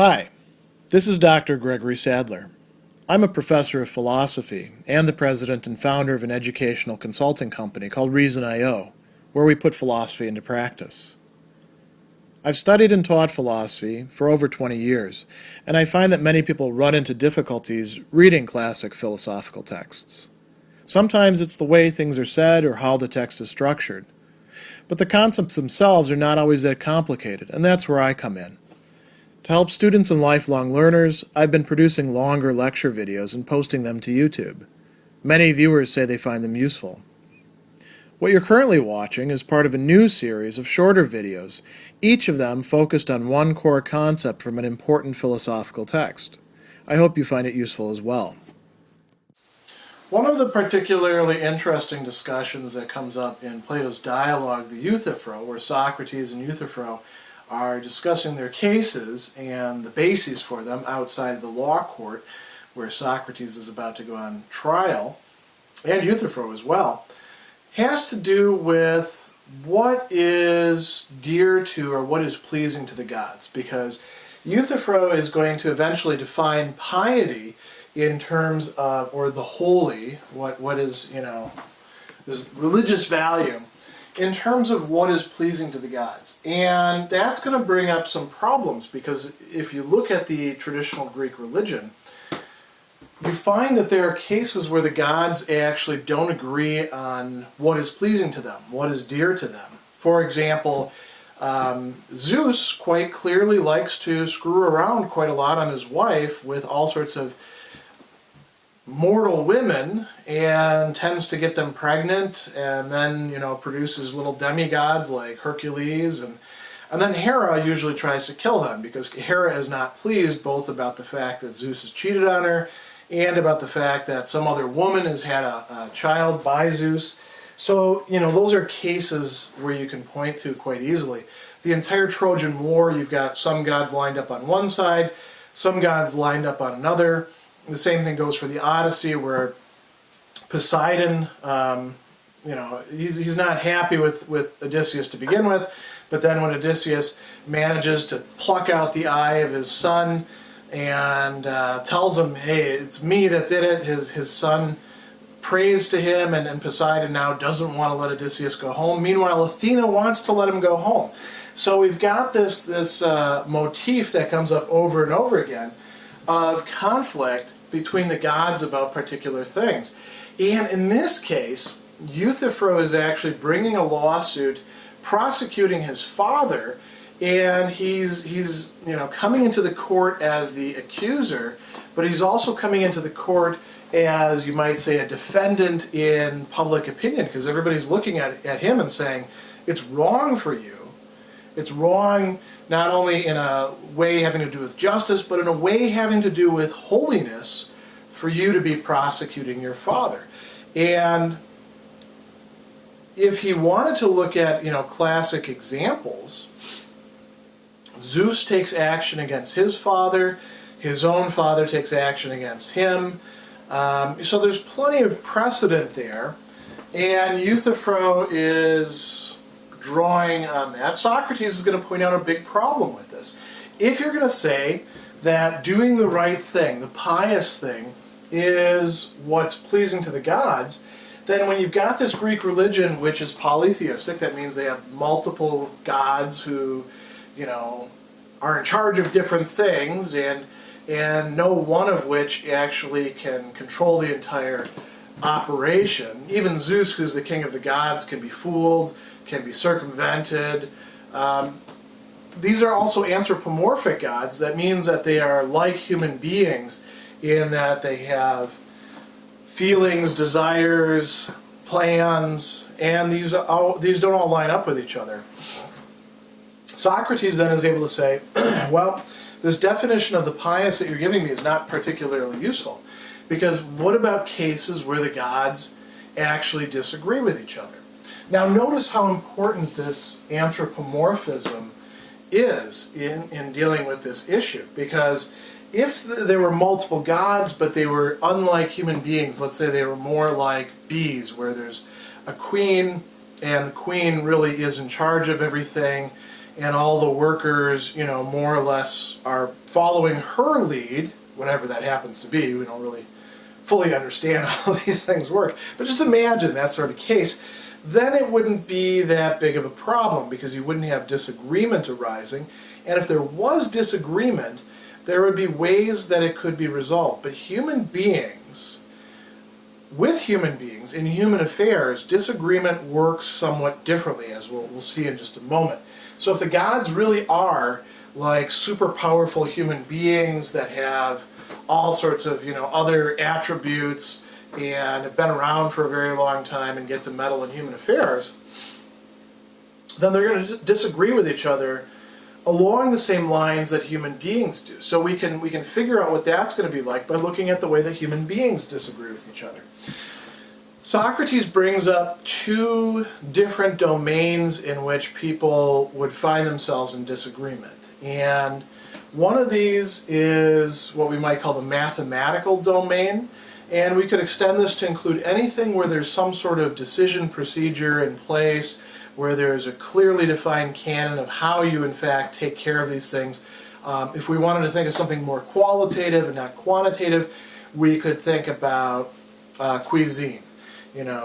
Hi, this is Dr. Gregory Sadler. I'm a professor of philosophy and the president and founder of an educational consulting company called Reason.io, where we put philosophy into practice. I've studied and taught philosophy for over 20 years, and I find that many people run into difficulties reading classic philosophical texts. Sometimes it's the way things are said or how the text is structured. But the concepts themselves are not always that complicated, and that's where I come in. To help students and lifelong learners, I've been producing longer lecture videos and posting them to YouTube. Many viewers say they find them useful. What you're currently watching is part of a new series of shorter videos, each of them focused on one core concept from an important philosophical text. I hope you find it useful as well. One of the particularly interesting discussions that comes up in Plato's dialogue, the Euthyphro, where Socrates and Euthyphro are discussing their cases and the bases for them outside of the law court, where Socrates is about to go on trial, and Euthyphro as well, has to do with what is dear to or what is pleasing to the gods, because Euthyphro is going to eventually define piety in terms of, or the holy, what is, this religious value, in terms of what is pleasing to the gods. And that's going to bring up some problems, because if you look at the traditional Greek religion, you find that there are cases where the gods actually don't agree on what is pleasing to them, what is dear to them. For example, Zeus quite clearly likes to screw around quite a lot on his wife with all sorts of mortal women, and tends to get them pregnant, and then produces little demigods like Hercules, and then Hera usually tries to kill them, because Hera is not pleased both about the fact that Zeus has cheated on her and about the fact that some other woman has had a child by Zeus. So those are cases where you can point to quite easily. The entire Trojan War, you've got some gods lined up on one side, some gods lined up on another. The same thing goes for the Odyssey, where Poseidon, he's not happy with Odysseus to begin with, but then when Odysseus manages to pluck out the eye of his son and tells him, hey, it's me that did it, his son prays to him, and Poseidon now doesn't want to let Odysseus go home. Meanwhile, Athena wants to let him go home. So we've got this motif that comes up over and over again of conflict between the gods about particular things. And in this case, Euthyphro is actually bringing a lawsuit prosecuting his father, and he's coming into the court as the accuser, but he's also coming into the court as, you might say, a defendant in public opinion, because everybody's looking at him and saying, it's wrong for you. It's wrong not only in a way having to do with justice, but in a way having to do with holiness for you to be prosecuting your father. And if he wanted to look at, classic examples, Zeus takes action against his father, his own father takes action against him. So there's plenty of precedent there, and Euthyphro is drawing on that. Socrates is going to point out a big problem with this. If you're going to say that doing the right thing, the pious thing, is what's pleasing to the gods, then when you've got this Greek religion which is polytheistic, that means they have multiple gods who, are in charge of different things, and no one of which actually can control the entire operation. Even Zeus, who's the king of the gods, can be fooled, can be circumvented. These are also anthropomorphic gods. That means that they are like human beings in that they have feelings, desires, plans, and these don't all line up with each other. Socrates then is able to say, well, this definition of the pious that you're giving me is not particularly useful, because what about cases where the gods actually disagree with each other? Now notice how important this anthropomorphism is in dealing with this issue, because if there were multiple gods but they were unlike human beings, let's say they were more like bees, where there's a queen and the queen really is in charge of everything, and all the workers, more or less are following her lead, whatever that happens to be. We don't really fully understand how these things work, but just imagine that sort of case. Then it wouldn't be that big of a problem because you wouldn't have disagreement arising, and if there was disagreement, there would be ways that it could be resolved. But with human beings, in human affairs, disagreement works somewhat differently, as we'll see in just a moment. So if the gods really are like super powerful human beings that have all sorts of other attributes and have been around for a very long time and get to meddle in human affairs, then they're going to disagree with each other along the same lines that human beings do. So we can figure out what that's going to be like by looking at the way that human beings disagree with each other. Socrates brings up two different domains in which people would find themselves in disagreement. And one of these is what we might call the mathematical domain. And we could extend this to include anything where there's some sort of decision procedure in place, where there's a clearly defined canon of how you in fact take care of these things. If we wanted to think of something more qualitative and not quantitative, we could think about cuisine.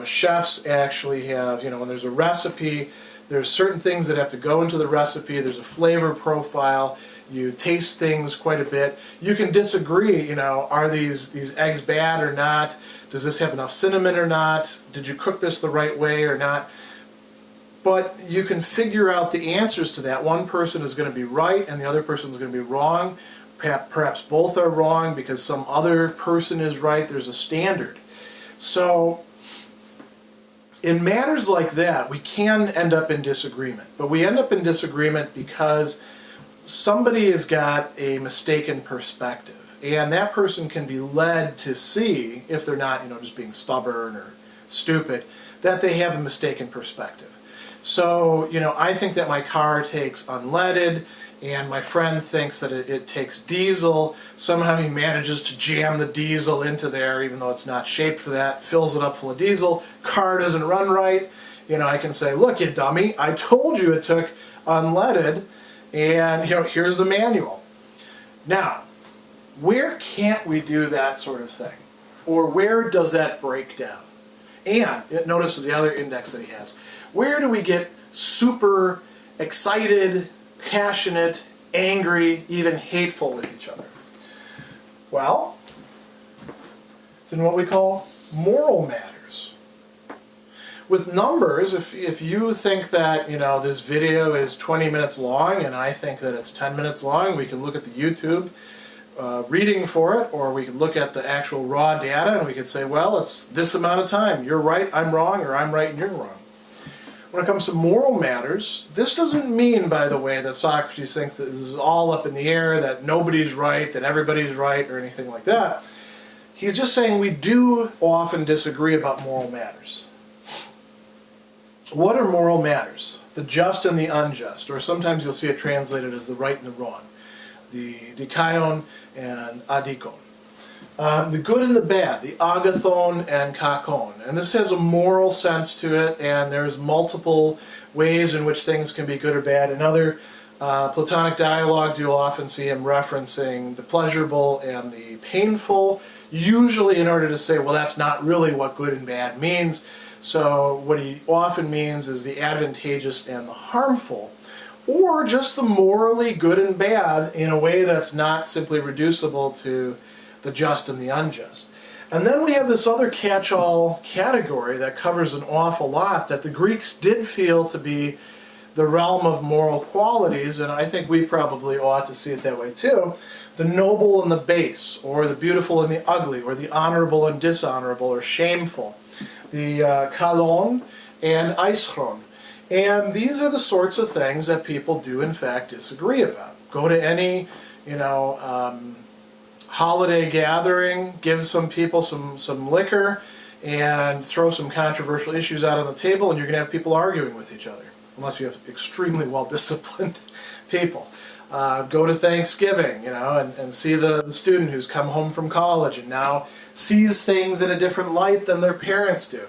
Chefs actually have, when there's a recipe, there's certain things that have to go into the recipe. There's a flavor profile. You taste things quite a bit. You can disagree, are these eggs bad or not? Does this have enough cinnamon or not? Did you cook this the right way or not? But you can figure out the answers to that. One person is going to be right and the other person is going to be wrong. Perhaps both are wrong because some other person is right. There's a standard. So in matters like that, we can end up in disagreement. But we end up in disagreement because somebody has got a mistaken perspective. And that person can be led to see, if they're not just being stubborn or stupid, that they have a mistaken perspective. So, I think that my car takes unleaded, and my friend thinks that it takes diesel. Somehow he manages to jam the diesel into there, even though it's not shaped for that, fills it up full of diesel, car doesn't run right. I can say, look, you dummy, I told you it took unleaded, and here's the manual. Now, where can't we do that sort of thing? Or where does that break down? And notice the other index that he has. Where do we get super excited, passionate, angry, even hateful with each other? Well, it's in what we call moral matters. With numbers, if you think that this video is 20 minutes long and I think that it's 10 minutes long, we can look at the YouTube reading for it, or we could look at the actual raw data and we could say, well, it's this amount of time. You're right, I'm wrong, or I'm right and you're wrong. When it comes to moral matters, this doesn't mean, by the way, that Socrates thinks that this is all up in the air, that nobody's right, that everybody's right, or anything like that. He's just saying we do often disagree about moral matters. What are moral matters? The just and the unjust, or sometimes you'll see it translated as the right and the wrong. The dikaion and adikon. The good and the bad, the agathon and kakon. And this has a moral sense to it, and there's multiple ways in which things can be good or bad. In other Platonic dialogues, you'll often see him referencing the pleasurable and the painful, usually in order to say, well, that's not really what good and bad means. So what he often means is the advantageous and the harmful, or just the morally good and bad in a way that's not simply reducible to the just and the unjust. And then we have this other catch-all category that covers an awful lot that the Greeks did feel to be the realm of moral qualities, and I think we probably ought to see it that way too. The noble and the base, or the beautiful and the ugly, or the honorable and dishonorable, or shameful. The kalon and aischron. And these are the sorts of things that people do in fact disagree about. Go to any, holiday gathering, give some people some liquor, and throw some controversial issues out on the table, and you're going to have people arguing with each other, unless you have extremely well-disciplined people. Go to Thanksgiving, and see the student who's come home from college and now sees things in a different light than their parents do.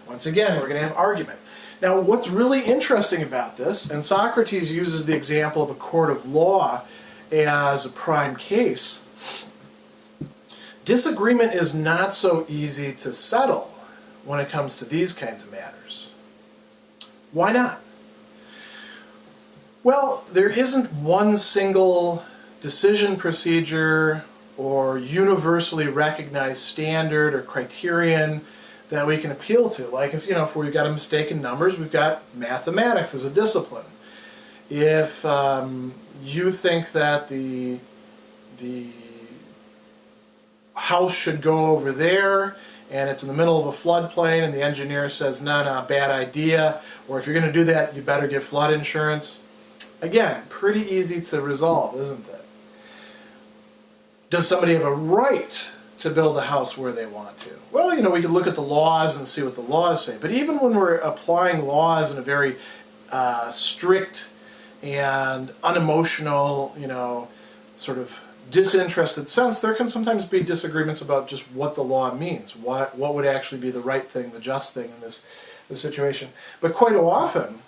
Once again, we're going to have argument. Now, what's really interesting about this, and Socrates uses the example of a court of law as a prime case, disagreement is not so easy to settle when it comes to these kinds of matters. Why not? Well, there isn't one single decision procedure or universally recognized standard or criterion that we can appeal to. Like if we've got a mistake in numbers, we've got mathematics as a discipline. If you think that the house should go over there and it's in the middle of a floodplain and the engineer says, no, bad idea, or if you're going to do that, you better get flood insurance. Again, pretty easy to resolve, isn't it? Does somebody have a right to build a house where they want to? Well, we can look at the laws and see what the laws say. But even when we're applying laws in a very strict and unemotional, sort of disinterested sense, there can sometimes be disagreements about just what the law means, what would actually be the right thing, the just thing in this situation. But quite often,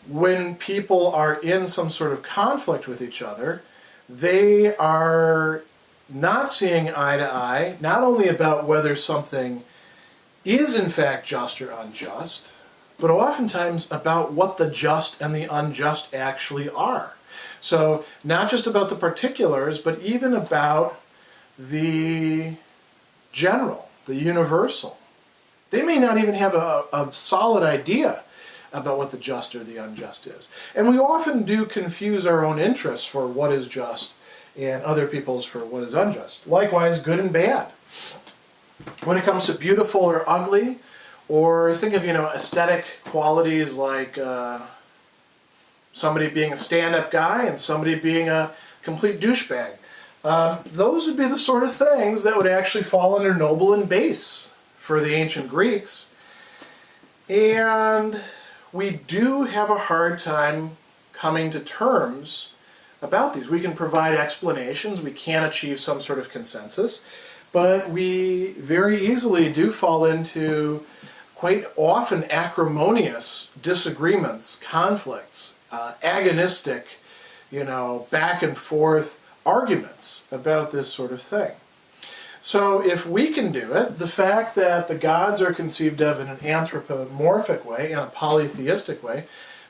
when people are in some sort of conflict with each other, they are not seeing eye to eye, not only about whether something is in fact just or unjust, but oftentimes about what the just and the unjust actually are. So not just about the particulars, but even about the general, the universal. They may not even have a solid idea about what the just or the unjust is. And we often do confuse our own interests for what is just and other people's for what is unjust. Likewise, good and bad. When it comes to beautiful or ugly, or think of aesthetic qualities like somebody being a stand-up guy and somebody being a complete douchebag. Those would be the sort of things that would actually fall under noble and base for the ancient Greeks. And we do have a hard time coming to terms about these. We can provide explanations, we can achieve some sort of consensus, but we very easily do fall into quite often acrimonious disagreements, conflicts, agonistic, back and forth arguments about this sort of thing. So if we can do it, the fact that the gods are conceived of in an anthropomorphic way, in a polytheistic way,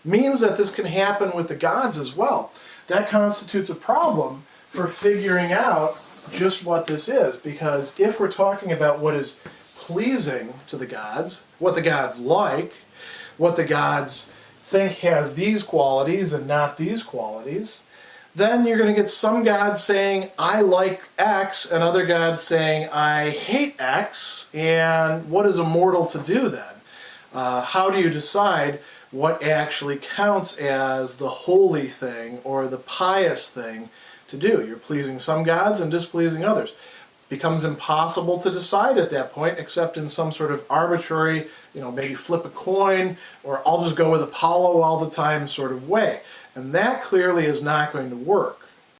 means that this can happen with the gods as well. That constitutes a problem for figuring out just what this is, because if we're talking about what is pleasing to the gods, what the gods like, what the gods think has these qualities and not these qualities, then you're going to get some gods saying, I like X, and other gods saying, I hate X, and what is a mortal to do then? How do you decide what actually counts as the holy thing or the pious thing to do? You're pleasing some gods and displeasing others. Becomes impossible to decide at that point, except in some sort of arbitrary, maybe flip a coin, or I'll just go with Apollo all the time sort of way. And that clearly is not going to work.